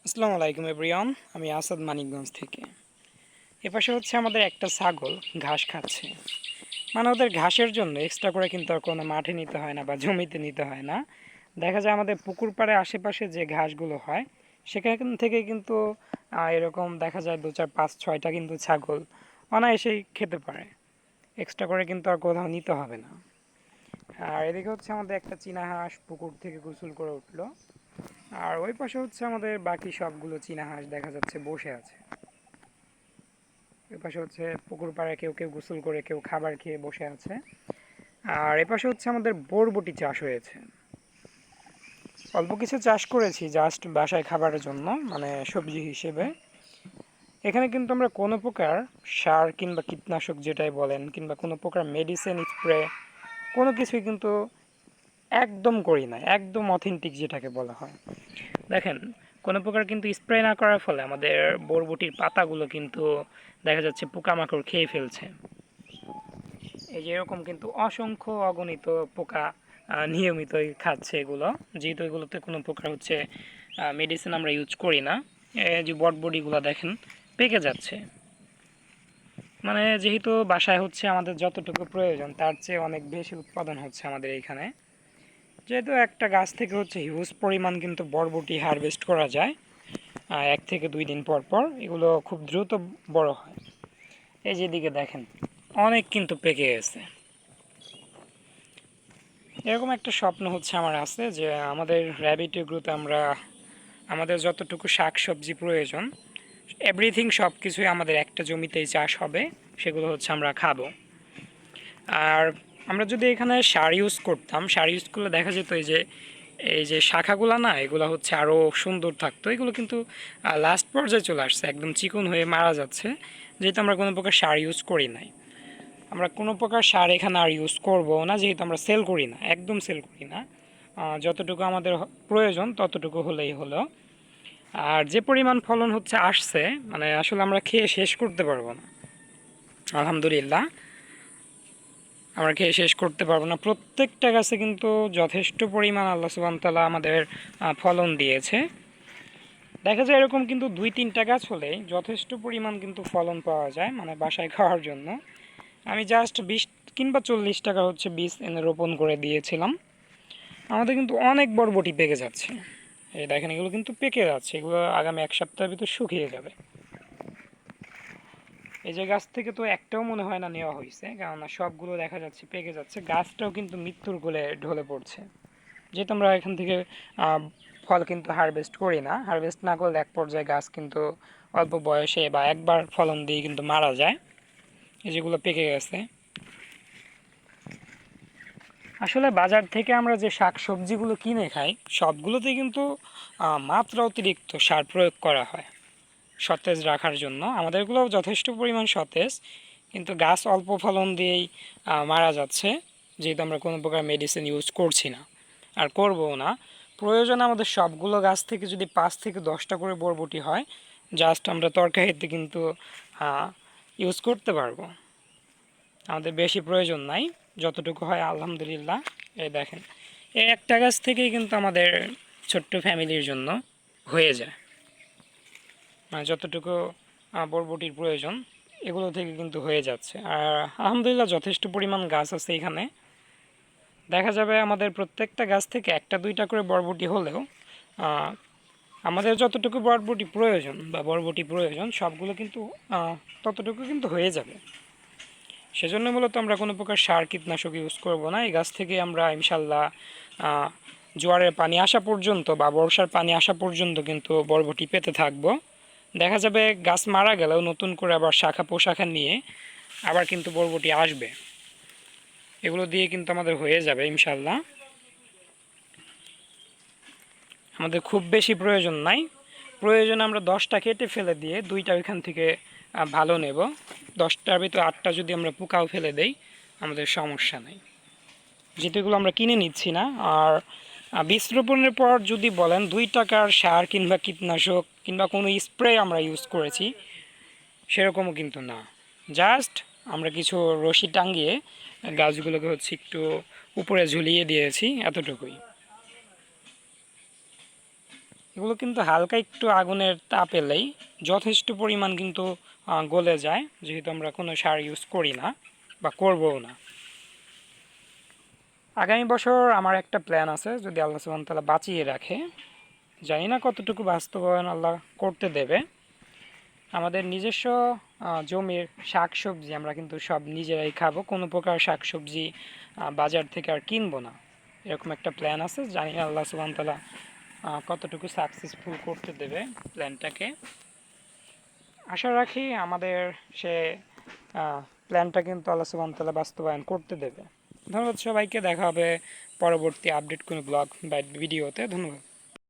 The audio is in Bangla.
আসসালামু আলাইকুম এভরিওয়ান। আমি আসাদ মানিকগঞ্জ থেকে। এপাশে হচ্ছে আমাদের একটা ছাগল ঘাস খাচ্ছে। মানে ওদের ঘাসের জন্য এক্সট্রা করে কিন্তু আর কোনো মাঠে নিতে হয় না বা জমিতে নিতে হয় না। দেখা যায় আমাদের পুকুর পাড়ে আশেপাশে যে ঘাসগুলো হয় সেখান থেকে কিন্তু এরকম দেখা যায় 2 4 5 6টা কিন্তু ছাগল অনায়াসেই খেতে পারে। এক্সট্রা করে কিন্তু আর কোথাও নিতে হবে না। আর এদিকে হচ্ছে আমাদের একটা চীনা হাঁস পুকুর থেকে গোসল করে উঠলো। আর ওই পাশে হচ্ছে আমাদের বাকি সবগুলো চীনা হাঁস দেখা যাচ্ছে বসে আছে। ওই পাশে হচ্ছে পুকুর পাড়ে কেউ কেউ গোসল করে, কেউ খাবার খেয়ে বসে আছে। আর এ পাশে হচ্ছে আমাদের বরবটি চাষ হয়েছে। অল্প কিছু চাষ করেছি জাস্ট বাসায় খাবারের জন্য, মানে সবজি হিসেবে। এখানে কিন্তু আমরা কোনো প্রকার সার কিংবা কীটনাশক যেটাই বলেন কিংবা কোনো প্রকার মেডিসিন স্প্রে কোনো কিছুই কিন্তু একদম করি না, একদম অথেন্টিক যেটাকে বলা হয়। দেখেন, কোনো প্রকার কিন্তু স্প্রে না করার ফলে আমাদের বরবটির পাতাগুলো কিন্তু দেখা যাচ্ছে পোকামাকড় খেয়ে ফেলছে। এই যে এরকম কিন্তু অসংখ্য অগণিত পোকা নিয়মিতই খাচ্ছে এগুলো, যেহেতু এগুলোতে কোনো প্রকার হচ্ছে মেডিসিন আমরা ইউজ করি না। এই যে বটবডিগুলো দেখেন পেকে যাচ্ছে। মানে যেহেতু বাসায় হচ্ছে আমাদের যতটুকু প্রয়োজন তার চেয়ে অনেক বেশি উৎপাদন হচ্ছে আমাদের এইখানে। যেহেতু একটা গাছ থেকে হচ্ছে হিউজ পরিমাণ কিন্তু বরবটি হারভেস্ট করা যায় 1 থেকে 2 দিন পর পর। এগুলো খুব দ্রুত বড় হয়। এই যেদিকে দেখেন অনেক কিন্তু পেকে গেছে। এরকম একটা স্বপ্ন হচ্ছে আমার আছে যে আমাদের র্যাবিট এগ্রোতে আমরা আমাদের যতটুকু শাক সবজি প্রয়োজন এভরিথিং সব কিছুই আমাদের একটা জমিতেই চাষ হবে, সেগুলো হচ্ছে আমরা খাবো। আর আমরা যদি এখানে সার ইউজ করতাম, সার ইউজ করলে দেখা যেত এই যে শাখাগুলো না, এগুলো হচ্ছে আরও সুন্দর থাকতো। এগুলো কিন্তু লাস্ট পর্যায়ে চলে আসছে, একদম চিকন হয়ে মারা যাচ্ছে, যেহেতু আমরা কোনো প্রকার সার ইউজ করি নাই। আমরা কোনো প্রকার সার এখানে আর ইউজ করব না, যেহেতু আমরা সেল করি না, একদম সেল করি না। যতটুকু আমাদের প্রয়োজন ততটুকু হলেই হলো। আর যে পরিমাণ ফলন হচ্ছে আসছে, মানে আসলে আমরা খেয়ে শেষ করতে পারবো না। আলহামদুলিল্লাহ, আমরা খেয়ে শেষ করতে পারবো না। প্রত্যেকটা গাছে কিন্তু যথেষ্ট পরিমাণ আল্লাহ সুবহানাহু ওয়া তাআলা আমাদের ফলন দিয়েছে। দেখা যায় এরকম কিন্তু 2 3টা গাছ হলেই যথেষ্ট পরিমাণ কিন্তু ফলন পাওয়া যায়, মানে বাসায় খাওয়ার জন্য। আমি জাস্ট 20 কিংবা 40 টাকা হচ্ছে বীজ এনে রোপণ করে দিয়েছিলাম। আমাদের কিন্তু অনেক বরবটি পেকে যাচ্ছে। এই দেখেন এগুলো কিন্তু পেকে যাচ্ছে, এগুলো আগামী 1 সপ্তাহের ভিতর শুকিয়ে যাবে। এই যে গাছ থেকে তো একটাও মনে হয় না নেওয়া হয়েছে, কেননা সবগুলো দেখা যাচ্ছে পেকে যাচ্ছে। গাছটাও কিন্তু মৃত্যুর কোলে ঢলে পড়ছে, যেহেতু আমরা এখান থেকে ফল কিন্তু হারভেস্ট করি না। হারভেস্ট না করলে এক পর্যায়ে গাছ কিন্তু অল্প বয়সে বা একবার ফলন দিয়ে কিন্তু মারা যায়। এই যেগুলো পেকে গেছে। আসলে বাজার থেকে আমরা যে শাক সবজিগুলো কিনে খাই সবগুলোতেই কিন্তু মাত্রা অতিরিক্ত সার প্রয়োগ করা হয় সতেজ রাখার জন্য। আমাদেরগুলোও যথেষ্ট পরিমাণ সতেজ, কিন্তু গাছ অল্প ফলন দিয়েই মারা যাচ্ছে, যেহেতু আমরা কোনো প্রকার মেডিসিন ইউজ করছি না আর করবও না। প্রয়োজন আমাদের সবগুলো গাছ থেকে যদি 5 থেকে 10টা করে বরবটি হয়, জাস্ট আমরা তরকারিতে কিন্তু ইউজ করতে পারবো। আমাদের বেশি প্রয়োজন নাই, যতটুকু হয় আলহামদুলিল্লাহ। এই দেখেন, এই একটা গাছ থেকেই কিন্তু আমাদের ছোট্ট ফ্যামিলির জন্য হয়ে যায়। মানে যতটুকু বরবটির প্রয়োজন এগুলো থেকে কিন্তু হয়ে যাচ্ছে। আর আলহামদুলিল্লাহ যথেষ্ট পরিমাণ গাছ আছে এখানে। দেখা যাবে আমাদের প্রত্যেকটা গাছ থেকে 1টা 2টা করে বরবটি হলেও আমাদের যতটুকু বরবটি প্রয়োজন সবগুলো কিন্তু ততটুকু কিন্তু হয়ে যাবে। সেজন্য মূলত আমরা কোনো প্রকার সার কীটনাশক ইউজ করব না। এই গাছ থেকে আমরা ইনশাল্লাহ জোয়ারের পানি আসা পর্যন্ত বা বর্ষার পানি আসা পর্যন্ত কিন্তু বরবটি পেতে থাকবো। দেখা যাবে গাছ মারা গেলেও নতুন করে আবার শাখা পোশাখা নিয়ে আবার কিন্তু বরবটি আসবে। এগুলো দিয়ে কিন্তু আমাদের হয়ে যাবে ইনশাল্লাহ। আমাদের খুব বেশি প্রয়োজন নাই। প্রয়োজন আমরা 10টা কেটে ফেলে দিয়ে 2টা ওইখান থেকে ভালো নেব। 10টার ভিতরে 8টা যদি আমরা পোকাও ফেলে দেই আমাদের সমস্যা নেই, যেহেতু এগুলো আমরা কিনে নিচ্ছি না। আর বীজ রোপণের পর যদি বলেন 2 টাকার সার কিংবা কীটনাশক কিংবা কোনো স্প্রে আমরা ইউজ করেছি, সেরকমও কিন্তু না। জাস্ট আমরা কিছু রশি টাঙিয়ে গাছগুলোকে হচ্ছে একটু উপরে ঝুলিয়ে দিয়েছি, এতটুকুই। এগুলো কিন্তু হালকা একটু আগুনের তাপ এলেই যথেষ্ট পরিমাণ কিন্তু গলে যায়, যেহেতু আমরা কোনো সার ইউজ করি না বা করবও না। আগামী বছর আমার একটা প্ল্যান আছে, যদি আল্লাহ সুবহানাহু ওয়া তাআলা বাঁচিয়ে রাখে, জানি না কতটুকু বাস্তবায়ন আল্লাহ করতে দেবে। আমাদের নিজস্ব জমির শাকসবজি আমরা কিন্তু সব নিজেরাই খাবো, কোনো প্রকার শাকসবজি বাজার থেকে আর কিনবো না, এরকম একটা প্ল্যান আছে। জানি না আল্লাহ সুবহানাহু ওয়া তাআলা কতটুকু সাকসেসফুল করতে দেবে প্ল্যানটাকে। আশা রাখি আমাদের সে প্ল্যানটা কিন্তু আল্লাহ সুবহানাহু ওয়া তাআলা বাস্তবায়ন করতে দেবে। ধন্যবাদ সবাইকে, দেখা হবে পরবর্তী আপডেট কোনো ব্লগ বা ভিডিওতে। ধন্যবাদ।